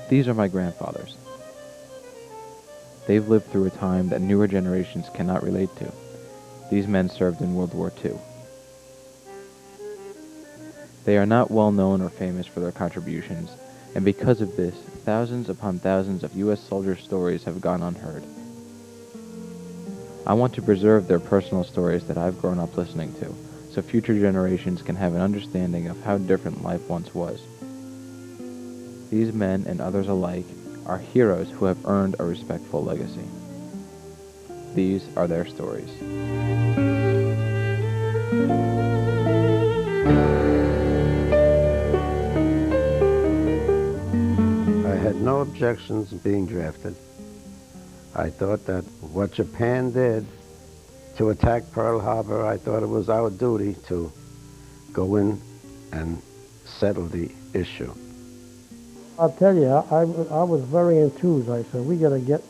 These are my grandfathers. They've lived through a time that newer generations cannot relate to. These men served in World War II. They are not well known or famous for their contributions, and because of this, thousands upon thousands of U.S. soldiers' stories have gone unheard. I want to preserve their personal stories that I've grown up listening to, so future generations can have an understanding of how different life once was. These men and others alike are heroes who have earned a respectful legacy. These are their stories. I had no objections to being drafted. I thought that what Japan did to attack Pearl Harbor, I thought it was our duty to go in and settle the issue. I'll tell you, I was very enthused. I said, we got to get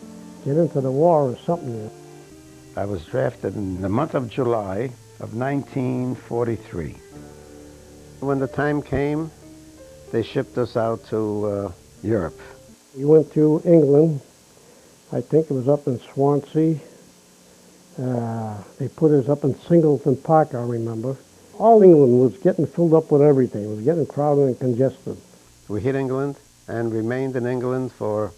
into the war or something. I was drafted in the month of July of 1943. When the time came, they shipped us out to Europe. We went to England. I think it was up in Swansea. They put us up in Singleton Park, I remember. All England was getting filled up with everything. It was getting crowded and congested. We hit England and remained in England for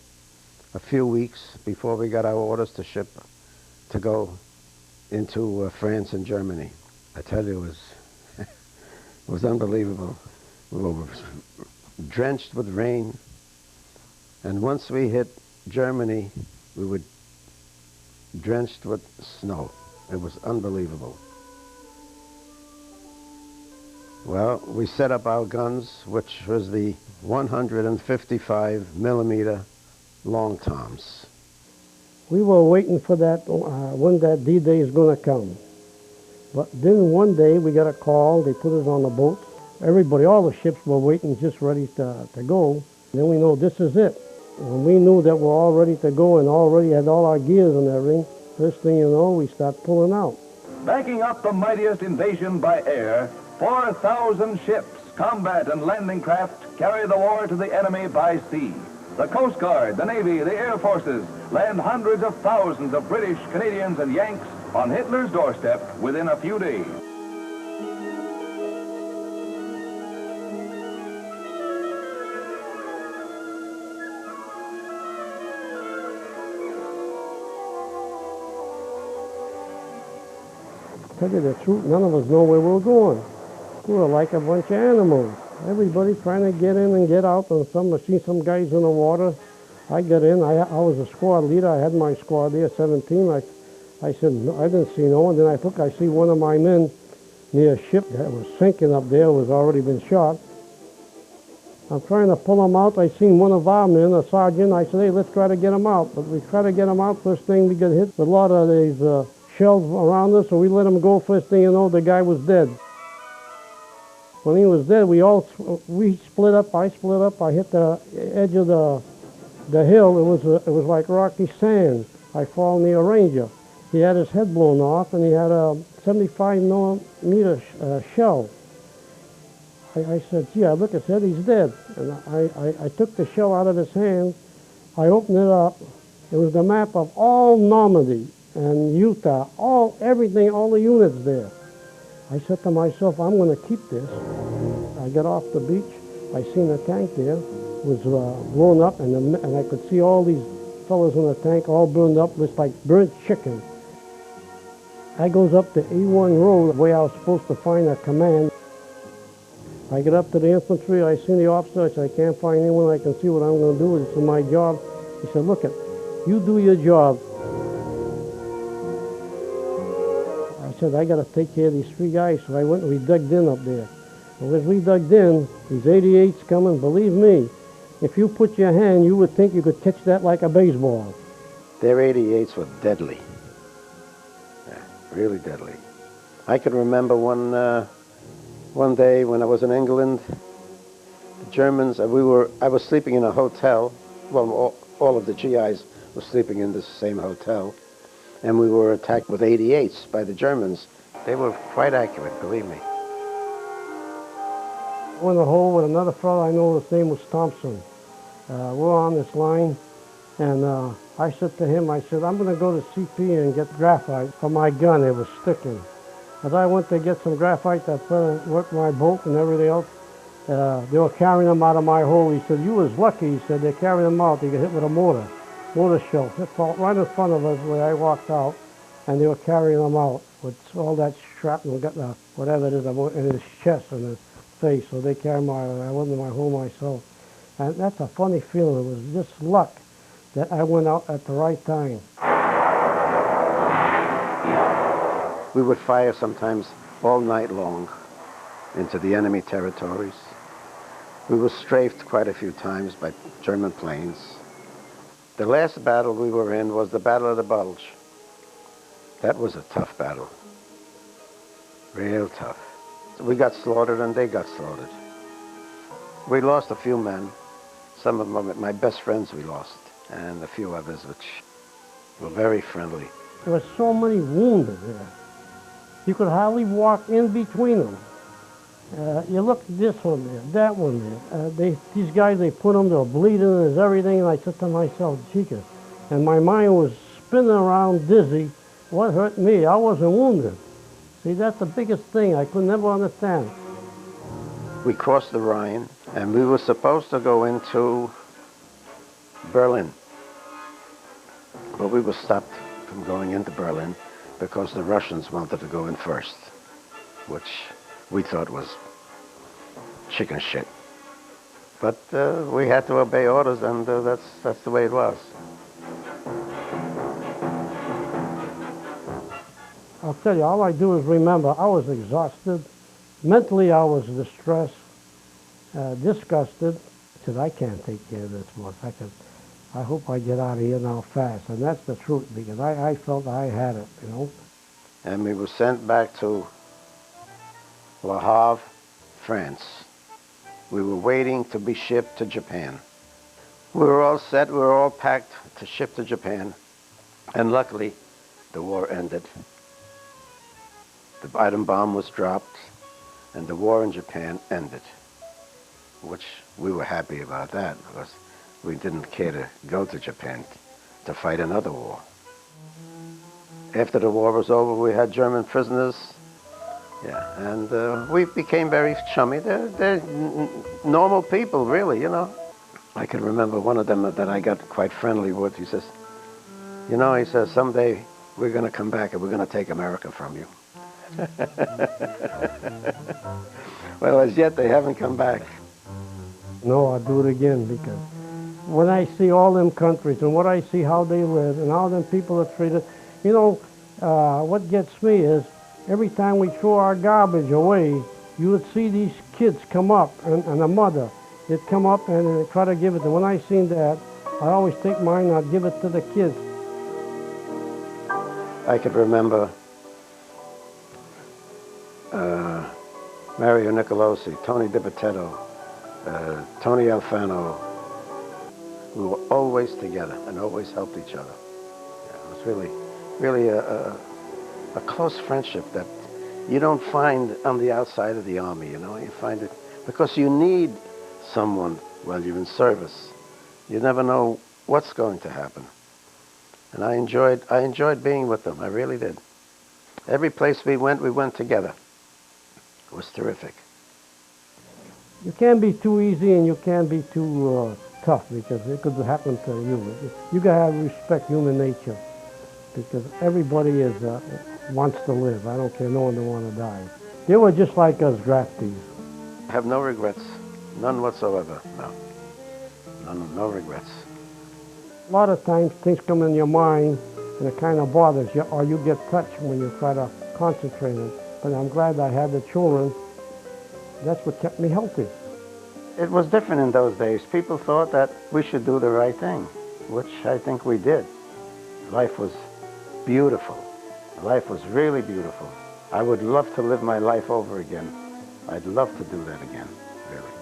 a few weeks before we got our orders to go into France and Germany. I tell you, it was unbelievable. We were drenched with rain, and once we hit Germany, we were drenched with snow. It was unbelievable. Well, we set up our guns, which was the 155 millimeter long toms. We were waiting for that, when that D-Day is going to come. But then one day we got a call, they put us on a boat. Everybody, all the ships were waiting, just ready to go. And then we know this is it. When we knew that we're all ready to go and already had all our gears and everything, first thing you know, we start pulling out. Backing up the mightiest invasion by air, 4,000 ships, combat and landing craft carry the war to the enemy by sea. The Coast Guard, the Navy, the Air Forces land hundreds of thousands of British, Canadians, and Yanks on Hitler's doorstep within a few days. To tell you the truth, none of us know where we're going. We were like a bunch of animals. Everybody trying to get in and get out. And I see some guys in the water. I got in. I was a squad leader. I had my squad there, 17. I said, no, I didn't see no one. Then I see one of my men near a ship that was sinking up there, was already been shot. I'm trying to pull him out. I seen one of our men, a sergeant. I said, hey, let's try to get him out. But we try to get him out. First thing, we got hit with a lot of these shells around us, so we let him go. First thing you know, the guy was dead. When he was dead, we split up. I split up. I hit the edge of the hill. It was like rocky sand. I fall near a ranger. He had his head blown off, and he had a 75 millimeter shell. I said, gee, I look at it, he's dead. And I took the shell out of his hand. I opened it up. It was the map of all Normandy and Utah, everything, all the units there. I said to myself, I'm going to keep this. I got off the beach. I seen a tank there. It was blown up, and I could see all these fellows in the tank all burned up. It was like burnt chicken. I goes up the A1 road, the way I was supposed to find a command. I get up to the infantry. I seen the officer. I said, I can't find anyone. I can see what I'm going to do. This is my job. He said, look, you do your job. I said, I got to take care of these three guys. So I went and we dug in up there. And as we dug in, these 88s coming, believe me, if you put your hand, you would think you could catch that like a baseball. Their 88s were deadly. Yeah, really deadly. I can remember one day when I was in England, the Germans, I was sleeping in a hotel. Well, all of the GIs were sleeping in the same hotel. And we were attacked with 88s by the Germans. They were quite accurate, believe me. I went in a hole with another fellow I know, his name was Thompson. We're on this line, and I said to him, I said, I'm going to go to CP and get graphite for my gun. It was sticking. As I went to get some graphite that worked my boat and everything else, they were carrying them out of my hole. He said, you was lucky. He said, they carried them out. They got hit with a mortar shell. It fell right in front of us where I walked out, and they were carrying them out with all that shrapnel, got whatever it is, in his chest and his face. So they carried him out. I went to my home myself. And that's a funny feeling. It was just luck that I went out at the right time. We would fire sometimes all night long into the enemy territories. We were strafed quite a few times by German planes. The last battle we were in was the Battle of the Bulge. That was a tough battle. Real tough. We got slaughtered and they got slaughtered. We lost a few men. Some of them, my best friends we lost, and a few others which were very friendly. There were so many wounded there. You could hardly walk in between them. You look at this one there, that one there. These guys, they put them, they were bleeding, there's everything, and I said to myself, Chica, and my mind was spinning around dizzy. What hurt me? I wasn't wounded. See, that's the biggest thing I could never understand. We crossed the Rhine, and we were supposed to go into Berlin. But we were stopped from going into Berlin because the Russians wanted to go in first, which we thought was chicken shit. But we had to obey orders, and that's the way it was. I'll tell you, all I do is remember I was exhausted. Mentally, I was distressed, disgusted. I said, I can't take care of this more. I hope I get out of here now fast. And that's the truth, because I felt I had it, you know. And we were sent back to Le Havre, France. We were waiting to be shipped to Japan. We were all set, we were all packed to ship to Japan. And luckily, the war ended. The atom bomb was dropped, and the war in Japan ended, which we were happy about that because we didn't care to go to Japan to fight another war. After the war was over, we had German prisoners, and we became very chummy. They're normal people, really, you know. I can remember one of them that I got quite friendly with. He says, you know, he says, someday we're going to come back and we're going to take America from you. Well, as yet, they haven't come back. No, I'll do it again, because when I see all them countries and what I see how they live and how them people are treated, you know, what gets me is every time we throw our garbage away, you would see these kids come up, and a mother, they'd come up and try to give it. And when I seen that, I always take mine and I'd give it to the kids. I could remember Mario Nicolosi, Tony DiPotetto, Tony Alfano. We were always together and always helped each other. Yeah, it was really a close friendship that you don't find on the outside of the Army, you know. You find it because you need someone while you're in service. You never know what's going to happen. And I enjoyed being with them. I really did. Every place we went together. It was terrific. You can't be too easy and you can't be too tough, because it could happen to you. You gotta respect human nature, because everybody wants to live. I don't care, no one don't want to die. They were just like us draftees. I have no regrets, none whatsoever. No, no regrets. A lot of times things come in your mind and it kind of bothers you, or you get touched when you try to concentrate on it. But I'm glad I had the children. That's what kept me healthy. It was different in those days. People thought that we should do the right thing, which I think we did. Life was beautiful. Life was really beautiful. I would love to live my life over again. I'd love to do that again, really.